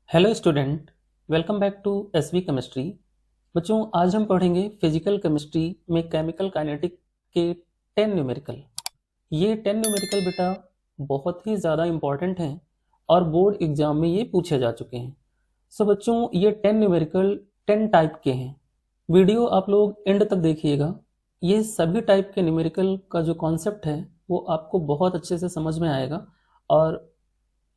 Hello student, welcome back to SV chemistry. बच्चों, आज हम पढ़ेंगे फिजिकल केमिस्ट्री में केमिकल काइनेटिक के 10 न्यूमेरिकल। ये 10 न्यूमेरिकल बेटा बहुत ही ज़्यादा इम्पॉर्टेंट हैं और बोर्ड एग्जाम में ये पूछे जा चुके हैं। सो बच्चों, ये 10 न्यूमेरिकल 10 टाइप के हैं। वीडियो आप लोग एंड तक देखिएगा। ये सभी टाइप के न्यूमेरिकल का जो कॉन्सेप्ट है वो आपको बहुत अच्छे से समझ में आएगा और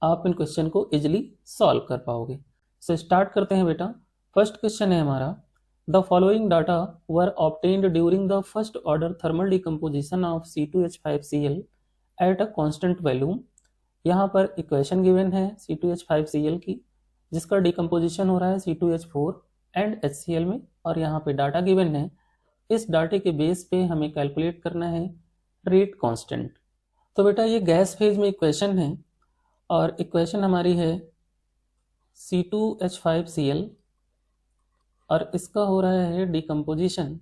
आप इन क्वेश्चन को इजिली सॉल्व कर पाओगे। सो स्टार्ट करते हैं बेटा। फर्स्ट क्वेश्चन है हमारा, the following data were obtained during the first order thermal decomposition of C2H5Cl at a constant volume. यहाँ पर इक्वेशन गिवन है C2H5Cl की, जिसका डिकम्पोजिशन हो रहा है C2H4 एंड HCl में, और यहाँ पे डाटा गिवन है। इस डाटे के बेस पे हमें कैलकुलेट करना है रेट कांस्टेंट। तो बेटा ये गैस फेज में इक्वेशन है और इक्वेशन हमारी है C2H5Cl और इसका हो रहा है डिकम्पोजिशन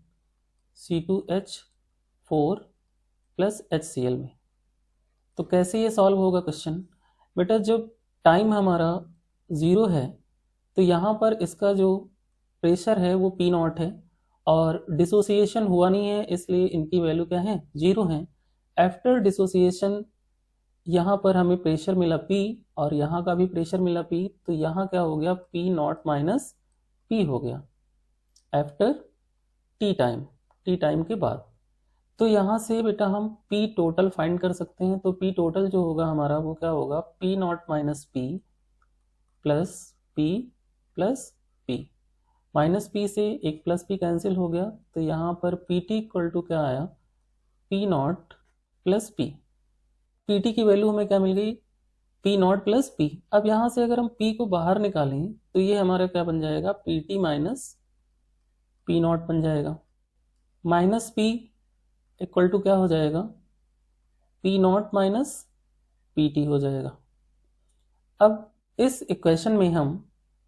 C2H4 प्लस HCl में। तो कैसे ये सॉल्व होगा क्वेश्चन? बेटा जब टाइम हमारा ज़ीरो है तो यहाँ पर इसका जो प्रेशर है वो P0 है और डिसोसिएशन हुआ नहीं है, इसलिए इनकी वैल्यू क्या है? ज़ीरो है। आफ्टर डिसोसिएशन यहाँ पर हमें प्रेशर मिला P और यहाँ का भी प्रेशर मिला P, तो यहाँ क्या हो गया? P0 माइनस P हो गया आफ्टर टी टाइम के बाद। तो यहाँ से बेटा हम P टोटल फाइंड कर सकते हैं। तो P टोटल जो होगा हमारा वो क्या होगा? P0 minus P plus P plus P। Minus P से एक प्लस P कैंसिल हो गया, तो यहाँ पर PT इक्वल टू क्या आया? P0 plus P। PT की वैल्यू हमें क्या मिल गई? P0 plus P। अब यहाँ से अगर हम P को बाहर निकालें तो ये हमारा क्या बन जाएगा? PT माइनस P0 बन जाएगा। माइनस P इक्वल टू क्या हो जाएगा? P0 माइनस PT हो जाएगा। अब इस इक्वेशन में हम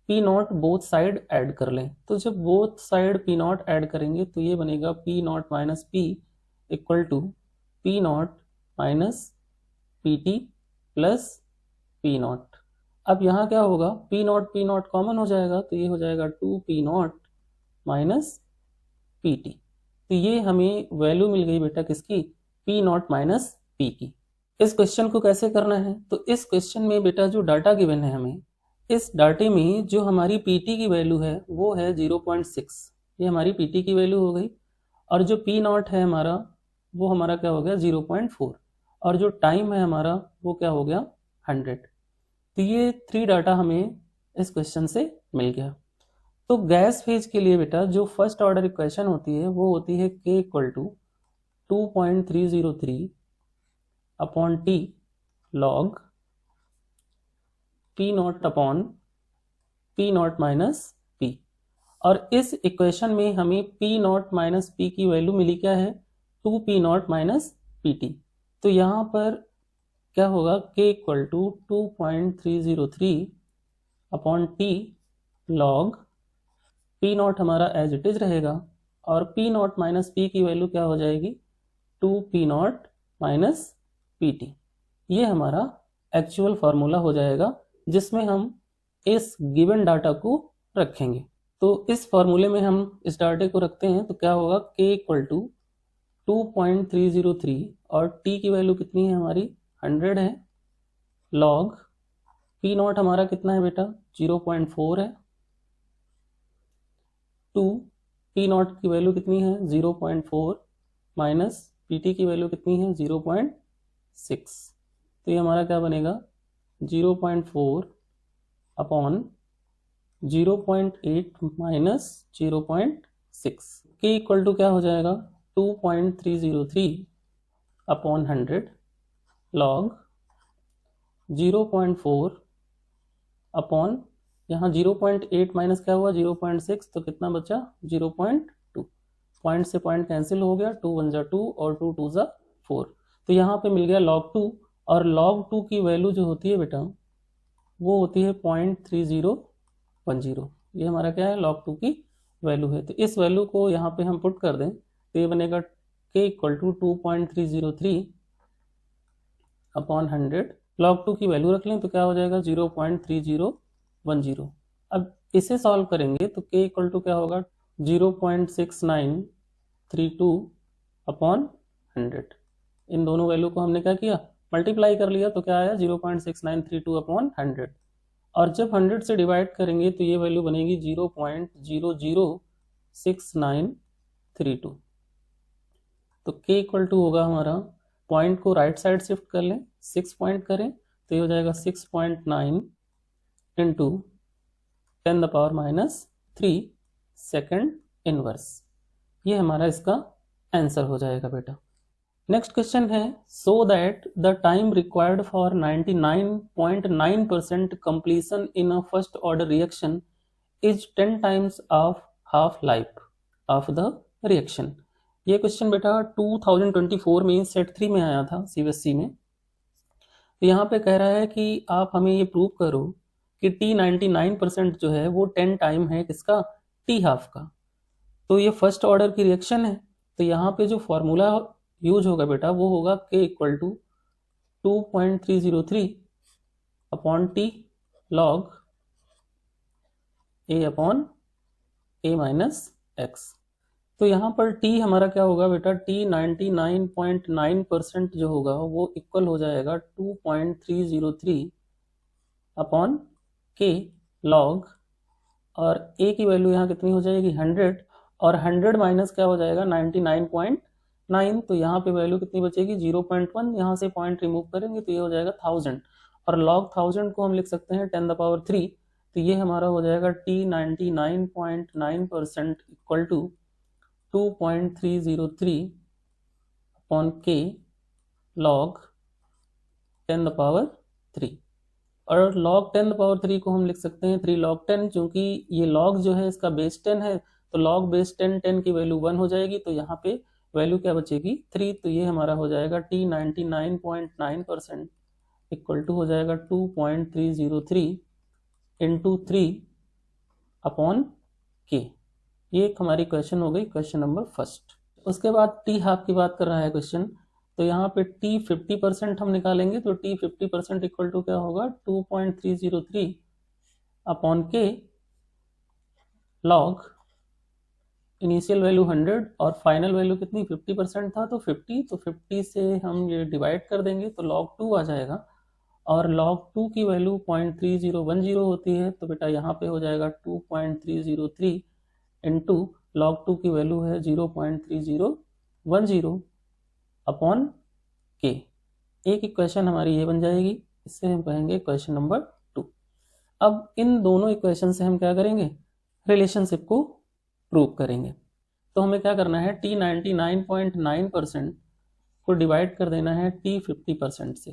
P0 बोथ साइड ऐड कर लें, तो जब बोथ साइड P0 ऐड करेंगे तो ये बनेगा P0 minus P equal to P0 minus PT plus P0। अब यहाँ क्या होगा? P0 कॉमन हो जाएगा, तो ये हो जाएगा 2P0 माइनस PT। तो ये हमें वैल्यू मिल गई बेटा किसकी? P0 माइनस P की। इस क्वेश्चन को कैसे करना है? तो इस क्वेश्चन में बेटा जो डाटा गिवन है हमें, इस डाटे में जो हमारी PT की वैल्यू है वो है 0.6। ये हमारी PT की वैल्यू हो गई, और जो P0 है हमारा वो हमारा क्या हो गया? 0.4, और जो टाइम है हमारा वो क्या हो गया? 100। तो ये 3 डाटा हमें इस क्वेश्चन से मिल गया। तो गैस फेज के लिए बेटा जो फर्स्ट ऑर्डर इक्वेशन होती है वो होती है K equal to 2.303 upon T log P0 upon P0 minus P। और इस इक्वेशन में हमें P0 माइनस P की वैल्यू मिली क्या है? 2P0 minus PT। तो यहाँ पर क्या होगा? K equal to 2.303 upon T log P0 हमारा एज इट इज रहेगा, और P0 माइनस P की वैल्यू क्या हो जाएगी? 2P0 minus PT। ये हमारा एक्चुअल फार्मूला हो जाएगा जिसमें हम इस गिवन डाटा को रखेंगे। तो इस फार्मूले में हम इस डाटे को रखते हैं तो क्या होगा? K इक्वल टू 2.303 और T की वैल्यू कितनी है हमारी? 100 है, लॉग P0 हमारा कितना है बेटा? 0.4 है, 2 P0 की वैल्यू कितनी है? 0.4 माइनस PT की वैल्यू कितनी है? 0.6। तो ये हमारा क्या बनेगा? 0.4 upon 0.8 minus 0.6। K equal to क्या हो जाएगा? 2.303 अपॉन 100 लॉग 0.4 अपॉन, यहाँ 0.8 माइनस क्या हुआ? 0.6, तो कितना बचा? 0.2। पॉइंट से पॉइंट कैंसिल हो गया, 2 1 जा 2 और 2 2 जा 4। तो यहाँ पे मिल गया log 2, और log 2 की वैल्यू जो होती है बेटा वो होती है 0.3010। ये हमारा क्या है? log 2 की वैल्यू है। तो इस वैल्यू को यहाँ पे हम पुट कर दें तो ये बनेगा K equal to 2.303 upon 100। log 2 की वैल्यू रख लें तो क्या हो जाएगा? 0.3010 0.10। अब इसे सॉल्व करेंगे तो k इक्वल टू क्या होगा 0.6932 अपॉन 100। इन दोनों वैल्यू को हमने क्या किया मल्टीप्लाई कर लिया तो क्या आया 0.6932 अपॉन 100। और जब 100 से डिवाइड करेंगे तो ये वैल्यू बनेगी 0.006932। तो k इक्वल टू होगा हमारा, पॉइंट को राइट साइड शिफ्ट कर लें 6 पॉइंट करें तो ये हो जाएगा 6.9 इंटू 10⁻³ सेकेंड इनवर्स। ये हमारा इसका आंसर हो जाएगा बेटा। नेक्स्ट क्वेश्चन है so that the time required for 99.9% completion in a first order reaction is 10 times of half life of the reaction. ये क्वेश्चन बेटा 2024 में सेट 3 में आया था सीबीएसई में। तो यहाँ पे कह रहा है कि आप हमें ये प्रूव करो कि T99% जो है वो 10 टाइम है किसका T हाफ का। तो ये फर्स्ट ऑर्डर की रिएक्शन है, तो यहाँ पे जो फॉर्मूला यूज होगा बेटा वो होगा k equal to 2.303 upon T log A upon A minus x। तो यहाँ पर T हमारा क्या होगा बेटा T 99.9% जो होगा वो इक्वल हो जाएगा 2.303 अपॉन k लॉग, और a की वैल्यू यहाँ कितनी हो जाएगी 100, और 100 माइनस क्या हो जाएगा 99.9, तो यहाँ पे वैल्यू कितनी बचेगी 0.1। यहाँ से पॉइंट रिमूव करेंगे तो ये हो जाएगा 1000, और लॉग 1000 को हम लिख सकते हैं 10⁻3। तो ये हमारा हो जाएगा T 99.9% equal to 2.303 upon k log 10⁻3, और log 10⁻3 को हम लिख सकते हैं 3 log 10, क्योंकि ये log जो है इसका बेस 10 है, तो log बेस 10 की वैल्यू 1 हो जाएगी, तो यहाँ पे वैल्यू क्या बचेगी 3। तो ये हमारा हो जाएगा T 99.9% इक्वल टू हो जाएगा 2.303 इंटू 3 अपॉन k। ये एक हमारी क्वेश्चन हो गई, क्वेश्चन नंबर फर्स्ट। उसके बाद T हाफ की बात कर रहा है क्वेश्चन, तो यहाँ पे T 50% हम निकालेंगे, तो T 50% इक्वल टू क्या होगा 2.303 upon k log initial value 100 और फाइनल वैल्यू कितनी 50% था, तो 50, तो 50 से हम ये डिवाइड कर देंगे तो log 2 आ जाएगा, और log 2 की वैल्यू 0.3010 होती है, तो बेटा यहाँ पे हो जाएगा 2.303 इंटू log 2 की वैल्यू है 0.3010 अपॉन k। एक इक्वेशन हमारी ये बन जाएगी, इससे हम कहेंगे क्वेश्चन नंबर 2। अब इन दोनों इक्वेशन से हम क्या करेंगे रिलेशनशिप को प्रूव करेंगे। तो हमें क्या करना है T 99.9% को डिवाइड कर देना है T 50% से,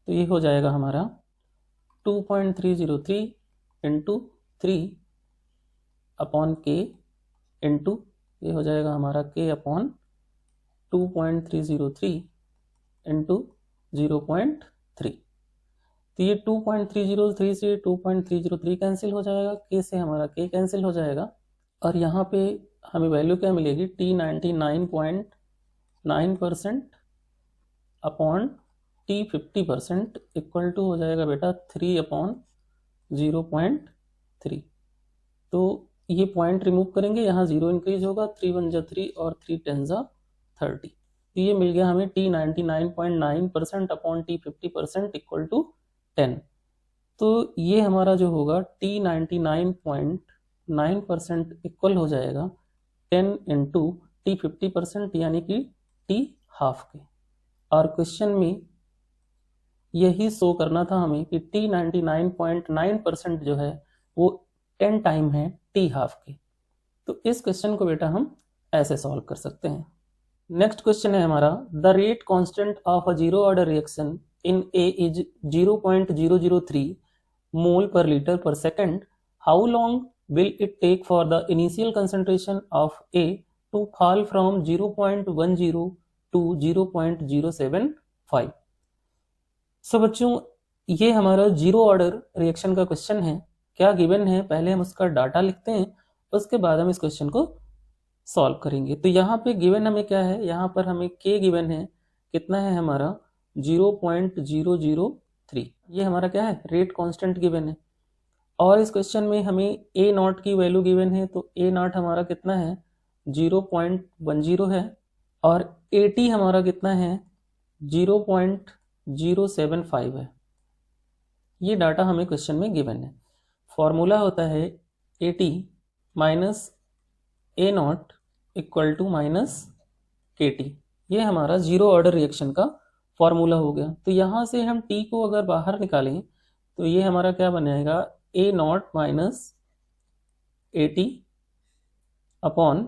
तो ये हो जाएगा हमारा 2.303 इंटू 3 अपॉन k इंटू ये हो जाएगा हमारा k अपॉन 2.303 इंटू 0.3। तो ये 2.303 से 2.303 कैंसिल हो जाएगा, k से हमारा k कैंसिल हो जाएगा, और यहाँ पे हमें वैल्यू क्या मिलेगी T 99.9% upon T 50% equal to हो जाएगा बेटा 3 अपॉन 0.3। तो ये पॉइंट रिमूव करेंगे, यहाँ 0 इंक्रीज होगा, 3 1 जा 3 और 3 10 जा 30। तो ये मिल गया हमें T 99.9% upon T 50% equal to 10। तो ये हमारा जो होगा T 99.9% इक्वल हो जाएगा 10 इंटू T 50% यानी कि T हाफ के। और क्वेश्चन में यही शो करना था हमें कि T 99.9% जो है वो 10 टाइम है T हाफ के। तो इस क्वेश्चन को बेटा हम ऐसे सॉल्व कर सकते हैं। नेक्स्ट क्वेश्चन है हमारा the rate constant of a zero order reaction in A is 0.003 मोल पर लीटर पर second. How long will it take for the initial concentration of A to fall from 0.10 to 0.075। सो बच्चों ये हमारा जीरो ऑर्डर रिएक्शन का question है। क्या given है पहले हम उसका डाटा लिखते हैं, उसके बाद हम इस क्वेश्चन को सॉल्व करेंगे। तो यहाँ पे गिवन हमें क्या है, यहाँ पर हमें k गिवन है, कितना है हमारा 0.003। ये हमारा क्या है रेट कांस्टेंट गिवन है। और इस क्वेश्चन में हमें ए नॉट की वैल्यू गिवन है, तो ए नॉट हमारा कितना है 0.10 है और ए टी हमारा कितना है 0.075 है। ये डाटा हमें क्वेश्चन में गिवन है। फॉर्मूला होता है A t minus A naught equal to minus k t. ये हमारा जीरो ऑर्डर रिएक्शन का फॉर्मूला हो गया। तो यहाँ से हम टी को अगर बाहर निकालें तो ये हमारा क्या बनेगा A naught minus A T upon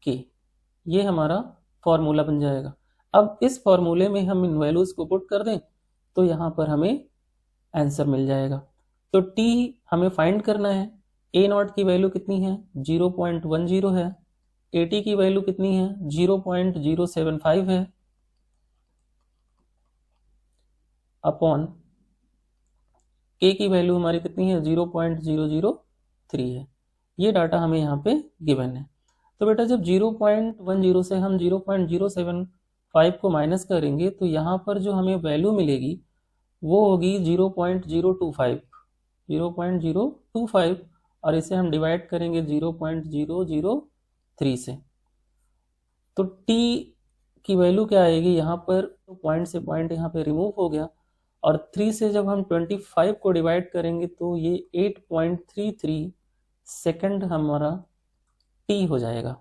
K. ये हमारा फॉर्मूला बन जाएगा। अब इस फॉर्मूले में हम इन वैल्यूज को पुट कर दें तो यहाँ पर हमें आंसर मिल जाएगा। तो टी हमें फाइंड करना है। ए नॉट की वैल्यू कितनी है 0.10 है, ए टी की वैल्यू कितनी है 0.075 है अपॉन के की वैल्यू हमारी कितनी है 0.003 है। ये डाटा हमें यहाँ पे गिवन है। तो बेटा जब 0.10 से हम 0.075 को माइनस करेंगे तो यहाँ पर जो हमें वैल्यू मिलेगी वो होगी 0.025 और इसे हम डिवाइड करेंगे 0.003 से। तो t की वैल्यू क्या आएगी यहाँ पर, तो पॉइंट से पॉइंट यहाँ पे रिमूव हो गया और 3 से जब हम 25 को डिवाइड करेंगे तो ये 8.33 सेकंड हमारा t हो जाएगा।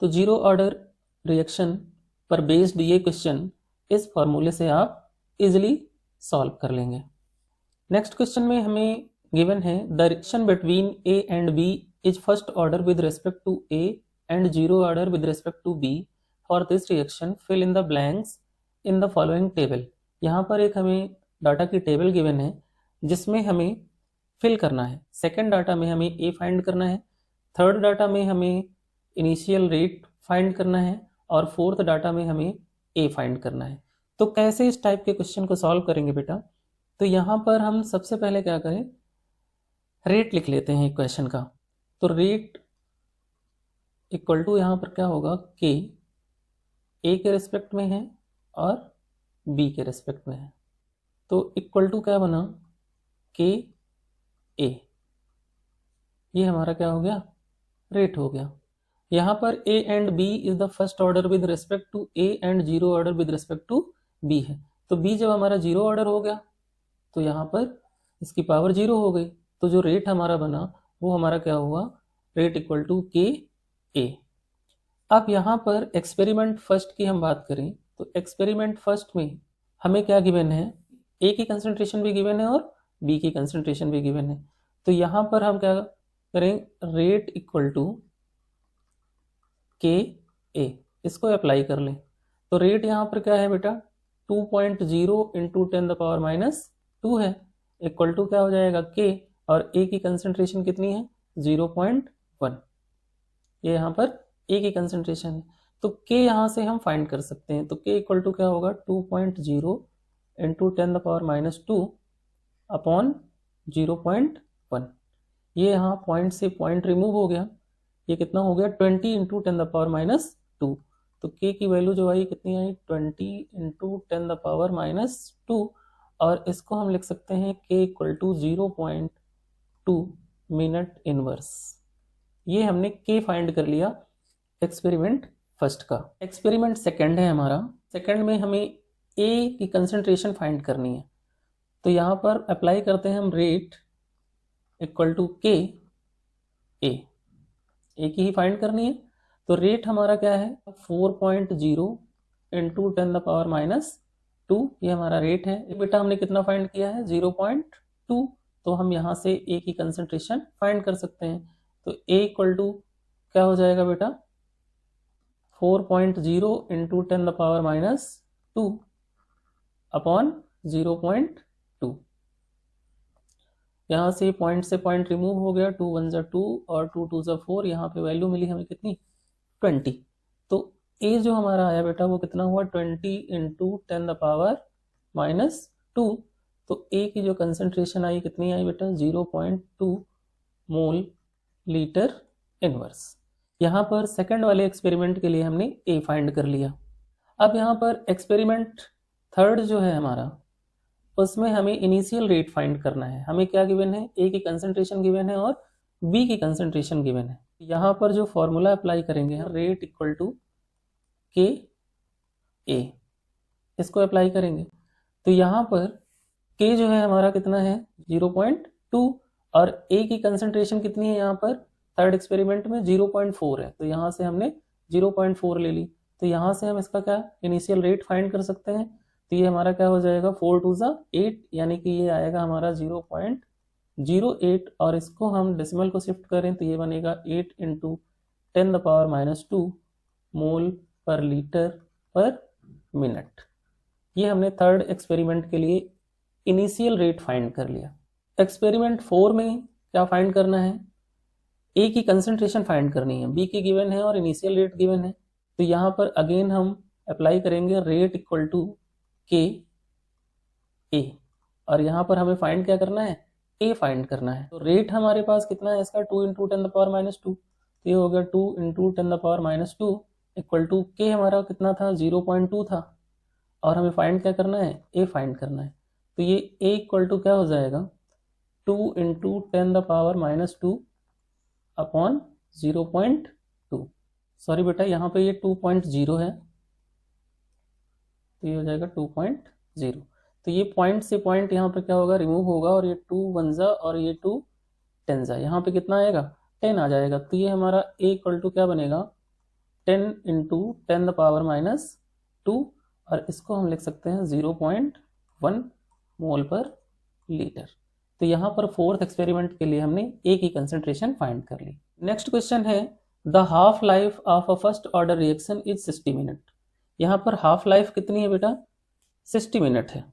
तो जीरो ऑर्डर रिएक्शन पर बेस्ड ये क्वेश्चन इस फॉर्मूले से आप इजिली सॉल्व कर लेंगे। नेक्स्ट क्वेश्चन में हमें गिवन है the reaction between A and B is first order with respect to A and zero order with respect to B. For this reaction fill in the blanks in the following table. यहाँ पर एक हमें data की table given है जिसमें हमें fill करना है। सेकेंड डाटा में हमें ए फाइंड करना है, थर्ड डाटा में हमें इनिशियल रेट फाइंड करना है और फोर्थ डाटा में हमें ए फाइंड करना है। तो कैसे इस टाइप के क्वेश्चन को सॉल्व करेंगे बेटा, तो यहाँ पर हम सबसे पहले क्या करें रेट लिख लेते हैं क्वेश्चन का। तो रेट इक्वल टू यहाँ पर क्या होगा के ए के रिस्पेक्ट में है और बी के रिस्पेक्ट में है। तो इक्वल टू क्या बना के ए, ये हमारा क्या हो गया रेट हो गया। यहाँ पर a and b is the first order with respect to a and zero order with respect to b है। तो b जब हमारा जीरो ऑर्डर हो गया तो यहाँ पर इसकी पावर जीरो हो गई। तो जो रेट हमारा बना वो हमारा क्या हुआ रेट इक्वल टू के ए। अब यहाँ पर एक्सपेरिमेंट फर्स्ट की हम बात करें तो एक्सपेरिमेंट फर्स्ट में हमें क्या गिवन है, ए की कंसंट्रेशन भी गिवन है और बी की कंसंट्रेशन भी गिवन है। तो यहाँ पर हम क्या करें रेट इक्वल टू के ए, इसको अप्लाई कर लें। तो रेट यहाँ पर क्या है बेटा 2.0 इंटू 10⁻⁻2 है इक्वल टू क्या हो जाएगा के, और ए की कंसंट्रेशन कितनी है 0.1। ये यहाँ पर ए की कंसंट्रेशन है। तो के यहाँ से हम फाइंड कर सकते हैं। तो के इक्वल टू क्या होगा 2.0 इंटू 10⁻⁻2 अपॉन 0.1। ये यहाँ पॉइंट से पॉइंट रिमूव हो गया, ये कितना हो गया 20 इंटू 10⁻⁻2। तो k की वैल्यू जो आई कितनी आई 20 इंटू 10⁻⁻2 और इसको हम लिख सकते हैं k equal to 0.2 minute inverse. ये हमने k फाइंड कर लिया एक्सपेरिमेंट फर्स्ट का। एक्सपेरिमेंट सेकंड है हमारा। सेकंड में हमें a की कंसंट्रेशन फाइंड करनी है। तो यहाँ पर अप्लाई करते हैं हम रेट इक्वल टू के ए, एक ही फाइंड करनी है। तो रेट हमारा क्या है 4.0 इंटू 10⁻⁻2, ये हमारा रेट है। बेटा हमने कितना फाइंड किया है 0.2, तो हम यहाँ से ए की कंसंट्रेशन फाइंड कर सकते हैं। तो ए इक्वल टू क्या हो जाएगा बेटा 4.0 इंटू 10⁻⁻2 अपॉन 0.2। यहाँ से पॉइंट से पॉइंट रिमूव हो गया, 2 1 जा 2 और 2 2 जा 4। यहाँ पे वैल्यू मिली हमें कितनी 20। तो ए जो हमारा आया बेटा वो कितना हुआ 20 इंटू 10⁻⁻2। तो ए की जो कंसंट्रेशन आई कितनी आई बेटा 0.2 मोल लीटर इनवर्स। यहाँ पर सेकंड वाले एक्सपेरिमेंट के लिए हमने ए फाइंड कर लिया। अब यहाँ पर एक्सपेरिमेंट थर्ड जो है हमारा उसमें हमें इनिशियल रेट फाइंड करना है। हमें क्या गिवन है, ए की कंसंट्रेशन गिवन है और बी की कंसंट्रेशन गिवन है। यहाँ पर जो फॉर्मूला अप्लाई करेंगे, रेट इक्वल टू के ए, इसको अप्लाई करेंगे। तो यहाँ पर के जो है हमारा कितना है 0.2 और ए की कंसंट्रेशन कितनी है यहाँ पर थर्ड एक्सपेरिमेंट में 0.4 है, तो यहाँ से हमने 0.4 ले ली। तो यहाँ से हम इसका क्या इनिशियल रेट फाइंड कर सकते हैं। तो ये हमारा क्या हो जाएगा 4 टू ज़ा 8, यानी कि ये आएगा हमारा 0.08 और इसको हम डेसिमल को शिफ्ट करें तो ये बनेगा 8 इंटू 10⁻⁻2 मोल पर लीटर पर मिनट। ये हमने थर्ड एक्सपेरिमेंट के लिए इनिशियल रेट फाइंड कर लिया। एक्सपेरिमेंट 4 में क्या फाइंड करना है, ए की कंसंट्रेशन फाइंड करनी है, बी की गिवन है और इनिशियल रेट गिवन है। तो यहाँ पर अगेन हम अप्लाई करेंगे रेट इक्वल टू के ए और यहाँ पर हमें फाइंड क्या करना है, ए फाइंड करना है। तो रेट हमारे पास कितना है इसका 2 इंटू 10⁻², तो ये हो गया 2 इंटू 10⁻² इक्वल टू के हमारा कितना था 0.2 था और हमें फाइंड क्या करना है, ए फाइंड करना है। तो ये ए इक्वल टू क्या हो जाएगा 2 इंटू 10⁻² अपॉन 0.2। सॉरी बेटा यहाँ पे ये 2.0 है, तो ये हो जाएगा 2.0। तो ये पॉइंट से पॉइंट यहाँ पे क्या होगा रिमूव होगा और ये 2 1 जा और ये 2 10 जा, यहाँ पे कितना आएगा 10 आ जाएगा। तो ये हमारा ए इक्वल टू क्या बनेगा 10 इंटू 10⁻² और इसको हम लिख सकते हैं 0.1 मोल पर लीटर। तो यहाँ पर फोर्थ एक्सपेरिमेंट के लिए हमने ए की कंसंट्रेशन फाइंड कर ली। नेक्स्ट क्वेश्चन है the half life of a first order reaction is 60 minute. यहाँ पर हाफ लाइफ कितनी है बेटा 60 मिनट है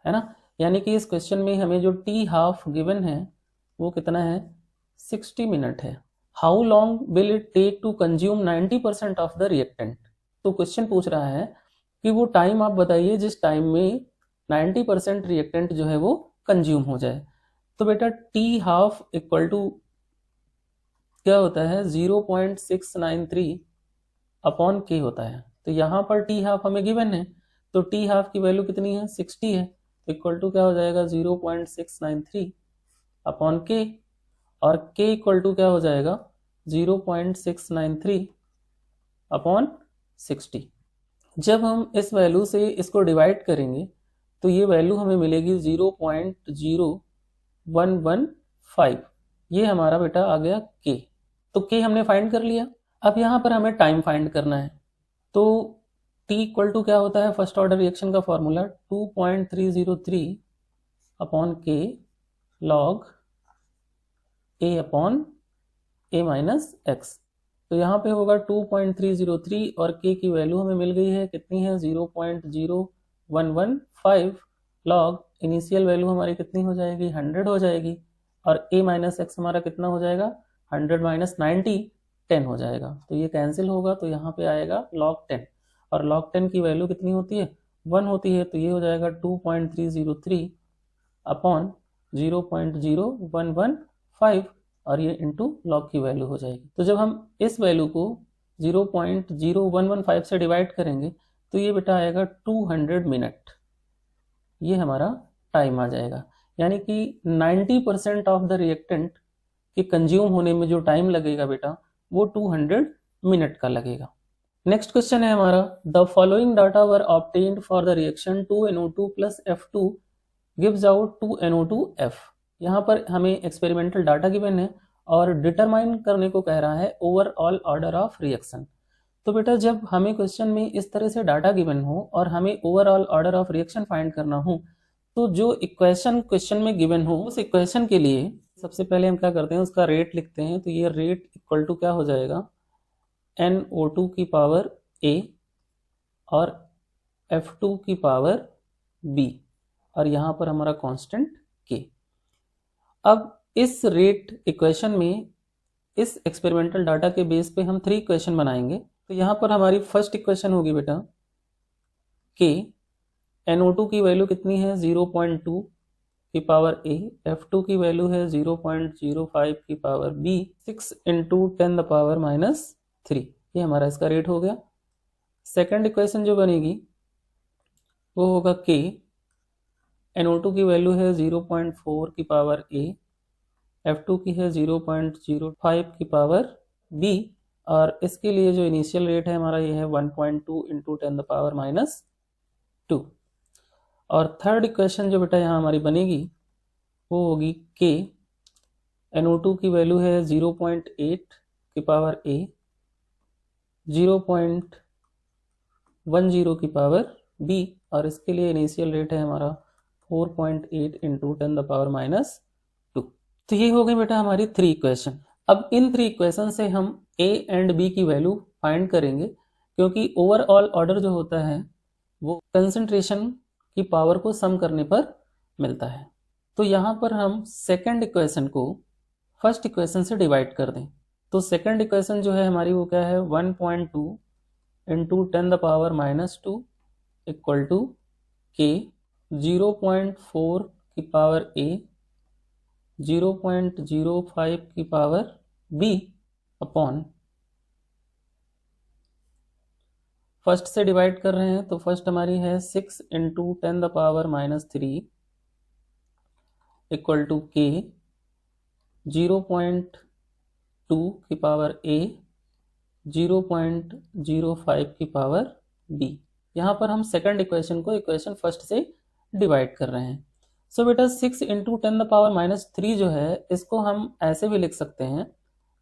ना, यानी कि इस क्वेश्चन में हमें जो टी हाफ गिवन है वो कितना है 60 मिनट है। How long will it take to consume 90% of the reactant. तो क्वेश्चन पूछ रहा है कि वो टाइम आप बताइए जिस टाइम में 90% रिएक्टेंट जो है वो कंज्यूम हो जाए। तो बेटा टी हाफ इक्वल टू क्या होता है 0.693 अपॉन के होता है। तो यहाँ पर टी हाफ हमें गिवन है, तो टी हाफ की वैल्यू कितनी है 60 है, तो इक्वल टू क्या हो जाएगा 0.693 अपॉन के और के इक्वल टू क्या हो जाएगा 0.693 अपॉन 60। जब हम इस वैल्यू से इसको डिवाइड करेंगे तो ये वैल्यू हमें मिलेगी 0.0115। ये हमारा बेटा आ गया के। तो के हमने फाइंड कर लिया। अब यहाँ पर हमें टाइम फाइंड करना है। तो t इक्वल टू क्या होता है फर्स्ट ऑर्डर रिएक्शन का फॉर्मूला 2.303 अपॉन के log a upon a minus x. तो यहाँ पे होगा 2.303 और k की वैल्यू हमें मिल गई है कितनी है 0.0115 लॉग इनिशियल वैल्यू हमारी कितनी हो जाएगी 100 हो जाएगी और a माइनस एक्स हमारा कितना हो जाएगा 100 माइनस 90 10 हो जाएगा। तो ये कैंसिल होगा तो यहाँ पे आएगा लॉग 10 और लॉग 10 की वैल्यू कितनी होती है 1 होती है। तो ये हो जाएगा 2.303 अपॉन 0.0115 और ये इंटू लॉग की वैल्यू हो जाएगी। तो जब हम इस वैल्यू को 0.0115 से डिवाइड करेंगे तो ये बेटा आएगा 200 मिनट। ये हमारा टाइम आ जाएगा, यानी कि 90% ऑफ द रिएक्टेंट के कंज्यूम होने में जो टाइम लगेगा बेटा वो 200 मिनट का लगेगा। नेक्स्ट क्वेश्चन है हमारा the following data were obtained for the reaction 2NO2 plus F2 gives out 2NO2F। यहाँ पर हमें एक्सपेरिमेंटल डाटा गिवन है और डिटरमाइन करने को कह रहा है ओवरऑल ऑर्डर ऑफ रिएक्शन। तो बेटा जब हमें क्वेश्चन में इस तरह से डाटा गिवन हो और हमें overall order of reaction find करना हो तो जो इक्वेशन क्वेश्चन में गिवन हो उस इक्वेशन के लिए सबसे पहले हम क्या करते हैं उसका रेट लिखते हैं। तो ये रेट इक्वल टू क्या हो जाएगा NO2 की पावर A और F2 की पावर B और यहाँ पर हमारा कांस्टेंट K। अब इस रेट इक्वेशन में इस एक्सपेरिमेंटल डाटा के बेस पे हम 3 इक्वेशन बनाएंगे। तो यहाँ पर हमारी फर्स्ट इक्वेशन होगी बेटा K, NO2 की वैल्यू कितनी है 0.2 की पावर A, F2 की वैल्यू है 0.05 की पावर B, 6 इंटू 10⁻³ ये हमारा इसका रेट हो गया। सेकंड इक्वेशन जो बनेगी वो होगा K, NO2 की वैल्यू है 0.4 की पावर A, F2 की है 0.05 की पावर B, और इसके लिए जो इनिशियल रेट है हमारा ये है 1.2 इंटू 10⁻²। और थर्ड इक्वेशन जो बेटा यहाँ हमारी बनेगी वो होगी K, NO2 की वैल्यू है 0.8 की पावर A, 0.10 की पावर B, और इसके लिए इनिशियल रेट है हमारा 4.8 इंटू 10⁻²। तो ये हो गई बेटा हमारी 3 इक्वेशन। अब इन 3 इक्वेशन से हम A एंड B की वैल्यू फाइंड करेंगे, क्योंकि ओवरऑल ऑर्डर जो होता है वो कंसंट्रेशन की पावर को सम करने पर मिलता है। तो यहाँ पर हम सेकंड इक्वेशन को फर्स्ट इक्वेशन से डिवाइड कर दें। तो सेकंड इक्वेशन जो है हमारी वो क्या है, 1.2 इंटू 10⁻² इक्वल टू K, 0.4 की पावर A, 0.05 की पावर B अपॉन, फर्स्ट से डिवाइड कर रहे हैं तो फर्स्ट हमारी है 6 इंटू 10⁻³ इक्वल टू K, 0.2 की पावर A, 0.05 की पावर B। यहाँ पर हम सेकंड इक्वेशन को इक्वेशन फर्स्ट से डिवाइड कर रहे हैं। सो बेटा 6 इंटू 10⁻³ जो है इसको हम ऐसे भी लिख सकते हैं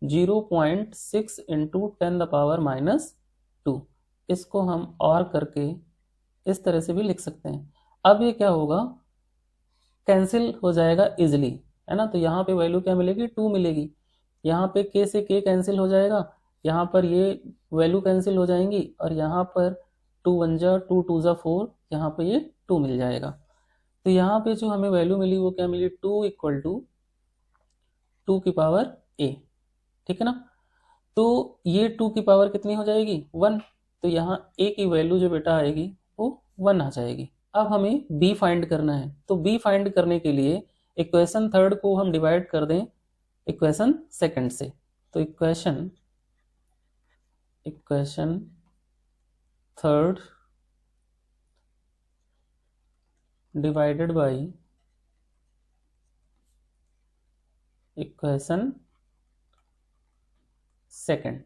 0.6 इंटू 10⁻²। इसको हम और करके इस तरह से भी लिख सकते हैं। अब ये क्या होगा, कैंसिल हो जाएगा इजिली, है ना। तो यहाँ पे वैल्यू क्या मिलेगी, 2 मिलेगी। यहाँ पे K से K कैंसिल हो जाएगा, यहाँ पर ये वैल्यू कैंसिल हो जाएंगी, और यहाँ पर 2 1 जा 2 2 जा 4, यहाँ पे ये 2 मिल जाएगा। तो यहाँ पे जो हमें वैल्यू मिली वो क्या मिली, 2 इक्वल टू 2 की पावर A, ठीक है ना। तो ये 2 की पावर कितनी हो जाएगी, 1। तो यहाँ A की वैल्यू जो बेटा आएगी वो 1 आ जाएगी। अब हमें B फाइंड करना है। तो B फाइंड करने के लिए इक्वेशन थर्ड को हम डिवाइड कर दें इक्वेशन सेकंड से। तो equation third divided by equation second.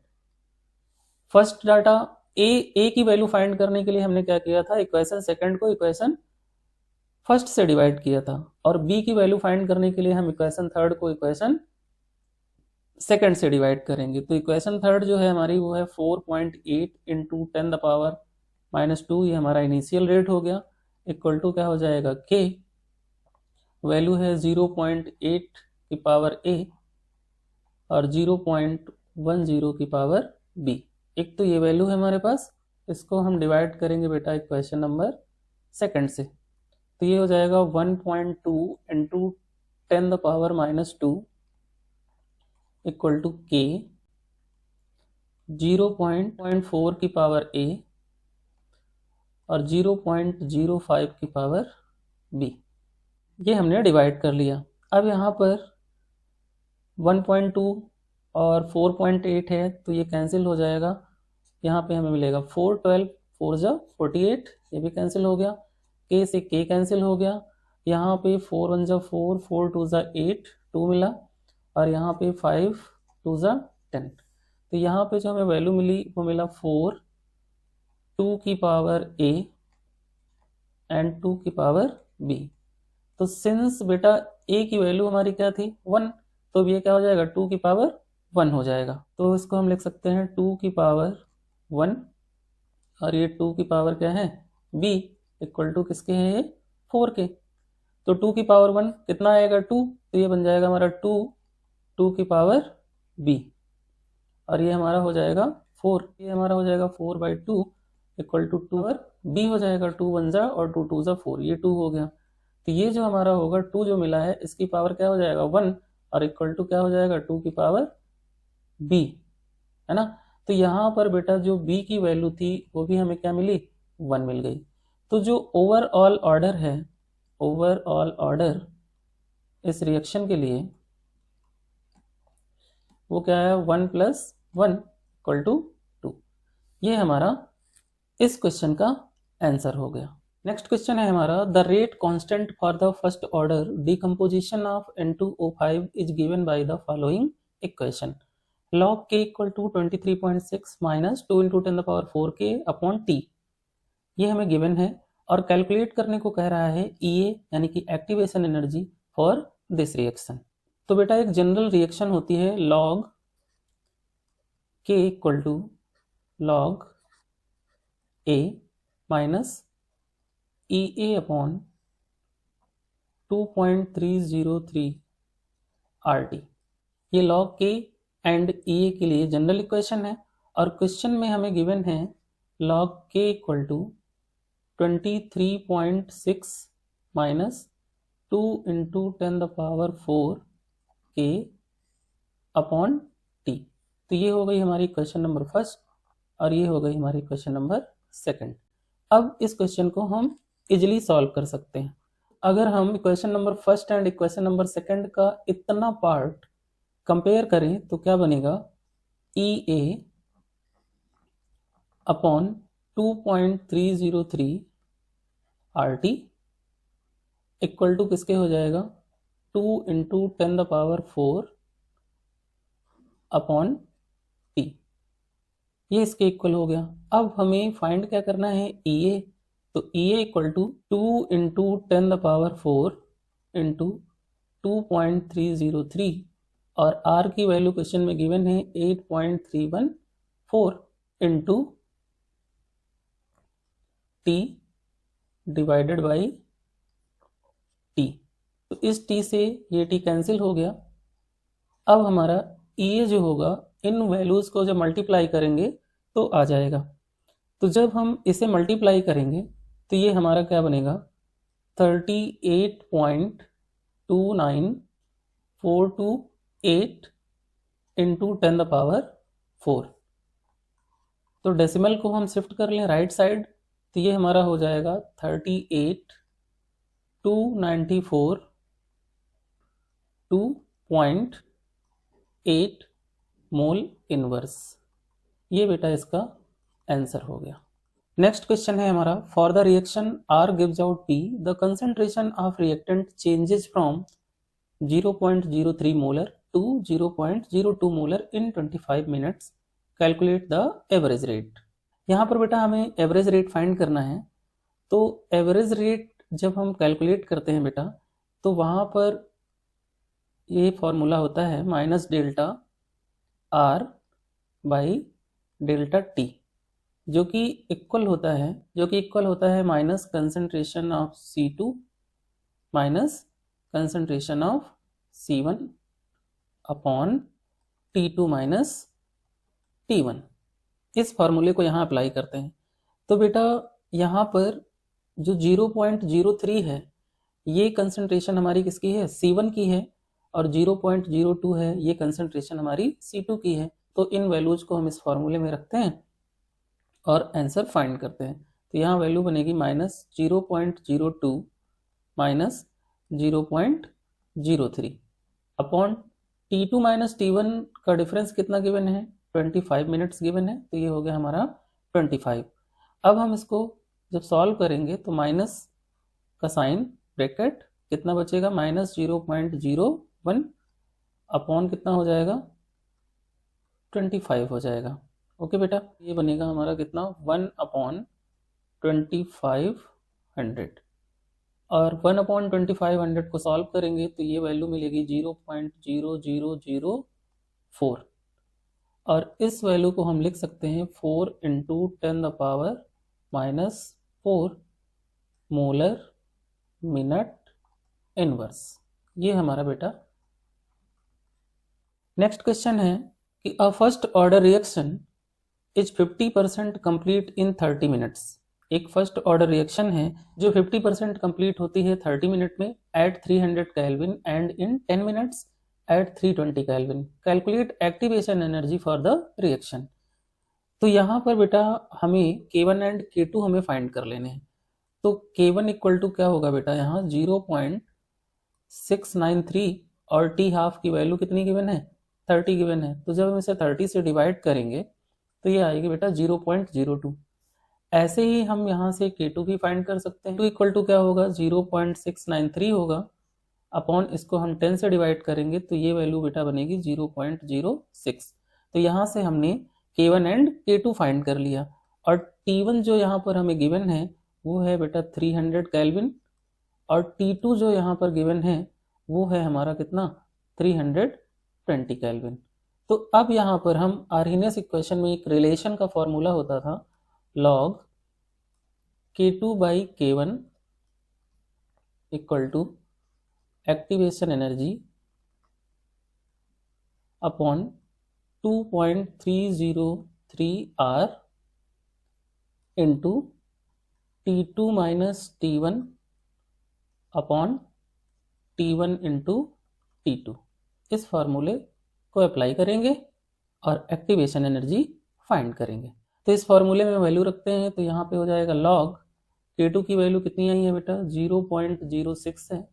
First data A की वैल्यू फाइंड करने के लिए हमने क्या किया था, इक्वेशन सेकंड को इक्वेशन फर्स्ट से डिवाइड किया था, और बी की वैल्यू फाइंड करने के लिए हम इक्वेशन थर्ड को इक्वेशन सेकंड से डिवाइड करेंगे। तो इक्वेशन थर्ड जो है हमारी वो है 4.8 इंटू 10⁻², ये हमारा इनिशियल रेट हो गया, इक्वल टू क्या हो जाएगा, K, वैल्यू है 0.8 की पावर A और 0.10 की पावर B। एक तो ये वैल्यू है हमारे पास, इसको हम डिवाइड करेंगे बेटा इक्वेशन नंबर सेकंड से। तो ये हो जाएगा 1.2 इंटू 10⁻² इक्वल टू K, 0.4 की पावर A और 0.05 की पावर B। ये हमने डिवाइड कर लिया। अब यहाँ पर 1.2 और 4.8 है तो ये कैंसिल हो जाएगा। यहाँ पे हमें मिलेगा 4 12 4 जा 48, ये भी कैंसिल हो गया। K से K कैंसिल हो गया। यहाँ पे 4 1 जा 4, 4 2 जा 8, 2 मिला, और यहाँ पे 5 2 जा 10। तो यहाँ पे जो हमें वैल्यू मिली वो मिला 4, 2 की पावर A एंड 2 की पावर B। तो सिंस बेटा A की वैल्यू हमारी क्या थी, 1, तो ये क्या हो जाएगा, 2 की पावर 1 हो जाएगा। तो इसको हम लिख सकते हैं 2 की पावर 1, और ये 2 की पावर क्या है, B, इक्वल टू किसके हैं ये, 4 के। तो 2 की पावर 1 कितना आएगा, 2, तो ये बन जाएगा हमारा 2 की पावर B, और ये हमारा हो जाएगा 4, ये हमारा हो जाएगा 4/2 इक्वल टू 2 और B हो जाएगा 2 1 जा और 2 2 जा 4, ये 2 हो गया। तो ये जो हमारा होगा 2 जो मिला है इसकी पावर क्या हो जाएगा, 1, और इक्वल टू क्या हो जाएगा, 2 की पावर B, है ना। तो यहाँ पर बेटा जो B की वैल्यू थी वो भी हमें क्या मिली, 1 मिल गई। तो जो ओवरऑल ऑर्डर है, ओवरऑल ऑर्डर इस रिएक्शन के लिए वो क्या है, 1 + 1 = 2। ये हमारा इस क्वेश्चन का आंसर हो गया। नेक्स्ट क्वेश्चन है हमारा, the rate constant for the first order decomposition of N2O5 is given by the following equation. log k equal to 23.6 minus 2 into 10 power 4k upon t, ये हमें गिवन है और calculate करने को कह रहा है EA यानी कि activation energy for this reaction. तो बेटा एक जनरल रिएक्शन होती है log k equal to log A minus EA upon 2.303 RT। ये log k एंड EA के लिए जनरल इक्वेशन है और क्वेश्चन में हमें गिवन है log k equal to 23.6 minus 2 into 10 the power 4 k upon t। तो ये हो गई हमारी क्वेश्चन नंबर फर्स्ट और ये हो गई हमारी क्वेश्चन नंबर सेकंड। अब इस क्वेश्चन को हम इजिली सॉल्व कर सकते हैं। अगर हम equation number first and equation number second का इतना पार्ट कंपेयर करें तो क्या बनेगा, EA upon 2.303 RT equal to किसके हो जाएगा, 2 into 10 the power 4 upon t, ये इसके इक्वल हो गया। अब हमें फाइंड क्या करना है, EA। तो EA equal to 2 into 10 the power 4 into 2.303 और R की वैल्यू क्वेश्चन में गिवन है 8.314 into T divided by T। तो इस T से ये T कैंसिल हो गया। अब हमारा EA जो होगा इन वैल्यूज़ को जब मल्टीप्लाई करेंगे तो आ जाएगा। तो जब हम इसे मल्टीप्लाई करेंगे तो ये हमारा क्या बनेगा, 38.29428 इंटू 10 द पावर 4। तो डेसिमल को हम शिफ्ट कर लें राइट साइड, तो ये हमारा हो जाएगा 38,294.2.8 मोल इनवर्स। ये बेटा इसका आंसर हो गया। नेक्स्ट क्वेश्चन है हमारा, for the reaction R gives out P, the concentration of reactant changes from 0.03 molar to 0.02 molar in 25 minutes, calculate the average rate. यहाँ पर बेटा हमें एवरेज रेट फाइंड करना है। तो एवरेज रेट जब हम कैलकुलेट करते हैं बेटा, तो वहाँ पर ये फॉर्मूला होता है minus delta R by delta T, जो कि इक्वल होता है minus concentration of C2 minus concentration of C1 upon T2 minus T1। इस फॉर्मूले को यहाँ अप्लाई करते हैं। तो बेटा यहाँ पर जो 0.03 है ये कंसंट्रेशन हमारी किसकी है, C1 की है, और 0.02 है ये कंसंट्रेशन हमारी C2 की है। तो इन वैल्यूज को हम इस फॉर्मूले में रखते हैं और आंसर फाइंड करते हैं। तो यहाँ वैल्यू बनेगी minus 0.02 minus 0.03 upon T2 minus T1 का डिफरेंस कितना गिवन है, 25 मिनट्स गिवन है, तो ये हो गया हमारा 25। अब हम इसको जब सॉल्व करेंगे तो माइनस का साइन ब्रैकेट कितना बचेगा, माइनस 0.01 अपॉन कितना हो जाएगा, 25 हो जाएगा। ओके बेटा, ये बनेगा हमारा कितना, 1 अपॉन 2500 और 1 अपॉन 2500 को सॉल्व करेंगे तो ये वैल्यू मिलेगी 0.0004 और इस वैल्यू को हम लिख सकते हैं 4 into 10 the power minus 4 molar minute inverse. ये हमारा बेटा नेक्स्ट क्वेश्चन है कि a first order reaction is 50% complete in 30 minutes. एक फर्स्ट ऑर्डर रिएक्शन है जो 50% कंप्लीट होती है 30 मिनट में at 300 kelvin and in 10 minutes at 320 kelvin, calculate activation energy for the reaction. तो यहाँ पर बेटा हमें K1 एंड K2 हमें फाइंड कर लेने हैं। तो K1 इक्वल टू क्या होगा बेटा, यहाँ 0.693 और T हाफ की वैल्यू कितनी गिवन है, 30 गिवन है। तो जब हम इसे 30 से डिवाइड करेंगे तो ये आएगी बेटा 0.02 ऐसे ही हम यहाँ से K2 भी फाइंड कर सकते हैं। 2 इक्वल टू क्या होगा, 0.693 होगा, अपॉन इसको हम 10 से डिवाइड करेंगे तो ये वैल्यू बेटा बनेगी 0.06। तो यहाँ से हमने K1 एंड K2 फाइंड कर लिया। और T1 जो यहाँ पर हमें गिवन है वो है बेटा 300 केल्विन, और T2 जो यहाँ पर गिवन है वो है हमारा कितना, 320 केल्विन। तो अब यहाँ पर हम आर्हेनियस इक्वेशन में एक रिलेशन का फॉर्मूला होता था, log K2 by K1 equal to activation energy upon 2.303 R into T2 minus T1 upon T1 into T2। इस फॉर्मूले को अप्लाई करेंगे और एक्टिवेशन एनर्जी फाइंड करेंगे। तो इस फॉर्मूले में वैल्यू रखते हैं, तो यहाँ पे हो जाएगा log K2 की वैल्यू कितनी आई है बेटा, 0.06 है,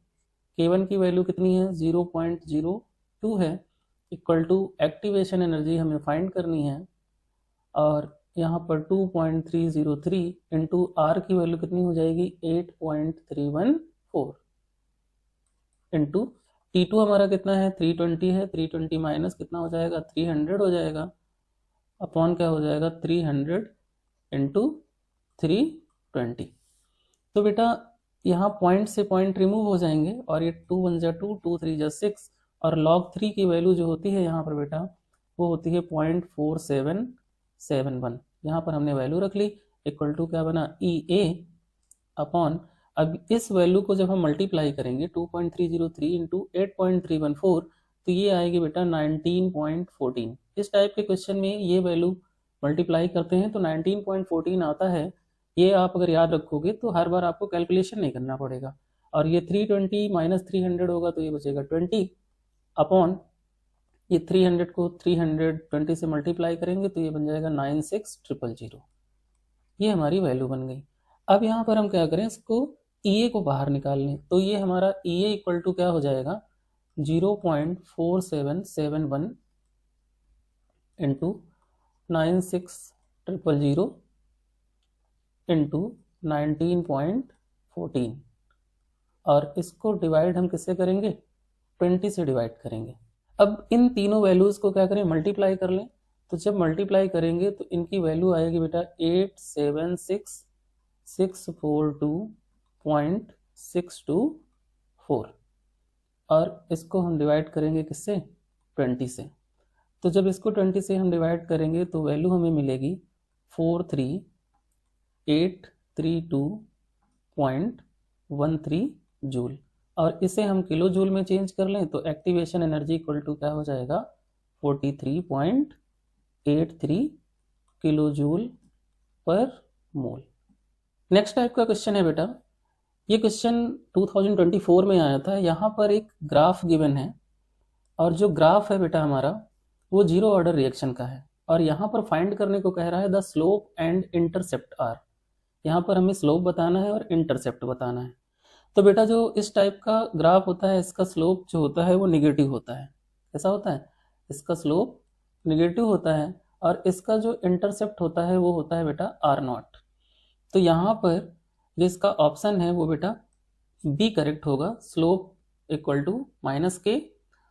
K1 की वैल्यू कितनी है, 0.02 है, इक्वल टू एक्टिवेशन एनर्जी हमें फाइंड करनी है, और यहाँ पर 2.303 इंटू R की वैल्यू कितनी हो जाएगी, 8.314 इंटू T2 हमारा कितना है, 320 है, 320 माइनस कितना हो जाएगा, 300 हो जाएगा, अपॉन क्या हो जाएगा, 300 इंटू 320। तो बेटा यहाँ पॉइंट से पॉइंट रिमूव हो जाएंगे और ये 2 1 जा 2, 2 3 जा 6, और log 3 की वैल्यू जो होती है यहाँ पर बेटा वो होती है 0.4771। यहाँ पर हमने वैल्यू रख ली, इक्वल टू क्या बना, EA अपॉन, अब इस वैल्यू को जब हम मल्टीप्लाई करेंगे 2.303 इंटू 8.314 तो ये आएगी बेटा 19.14। इस टाइप के क्वेश्चन में ये वैल्यू मल्टीप्लाई करते हैं तो 19.14 आता है। ये आप अगर याद रखोगे तो हर बार आपको कैलकुलेशन नहीं करना पड़ेगा। और ये 320 माइनस 300 होगा तो ये बचेगा 20 अपॉन, ये 300 को 320 से मल्टीप्लाई करेंगे तो ये बन जाएगा 96000। ये हमारी वैल्यू बन गई। अब यहाँ पर हम क्या करें, इसको EA को बाहर निकाल लें, तो ये हमारा EA इक्वल टू क्या हो जाएगा, 0.4771 इंटू 96000 इंटू 19.14, और इसको डिवाइड हम किससे करेंगे, 20 से डिवाइड करेंगे। अब इन तीनों वैल्यूज को क्या करें, मल्टीप्लाई कर लें। तो जब मल्टीप्लाई करेंगे तो इनकी वैल्यू आएगी बेटा 876642.624, और इसको हम डिवाइड करेंगे किससे, 20 से। तो जब इसको 20 से हम डिवाइड करेंगे तो वैल्यू हमें मिलेगी 43832.13 जूल, और इसे हम किलो जूल में चेंज कर लें तो एक्टिवेशन एनर्जी इक्वल टू क्या हो जाएगा, 43.83 किलो जूल पर मोल। नेक्स्ट टाइप का क्वेश्चन है बेटा, ये क्वेश्चन 2024 में आया था। यहाँ पर एक ग्राफ गिवन है, और जो ग्राफ है बेटा हमारा वो जीरो ऑर्डर रिएक्शन का है, और यहाँ पर फाइंड करने को कह रहा है the slope and intercept are. यहाँ पर हमें स्लोप बताना है और इंटरसेप्ट बताना है। तो बेटा जो इस टाइप का ग्राफ होता है, इसका स्लोप जो होता है वो निगेटिव होता है। ऐसा होता है, इसका स्लोप निगेटिव होता है, और इसका जो इंटरसेप्ट होता है वो होता है बेटा R0। तो यहाँ पर जो इसका ऑप्शन है वो बेटा बी करेक्ट होगा, स्लोप इक्वल टू -k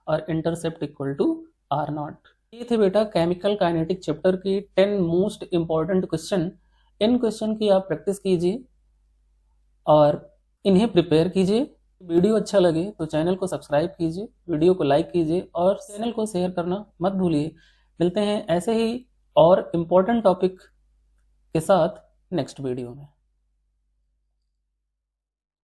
और इंटरसेप्ट इक्वल टू R0। ये थे बेटा केमिकल काइनेटिक चैप्टर की 10 मोस्ट इंपॉर्टेंट क्वेश्चन। इन क्वेश्चन की आप प्रैक्टिस कीजिए और इन्हें प्रिपेयर कीजिए। वीडियो अच्छा लगे तो चैनल को सब्सक्राइब कीजिए, वीडियो को लाइक कीजिए और चैनल को शेयर करना मत भूलिए। मिलते हैं ऐसे ही और इम्पोर्टेंट टॉपिक के साथ नेक्स्ट वीडियो में।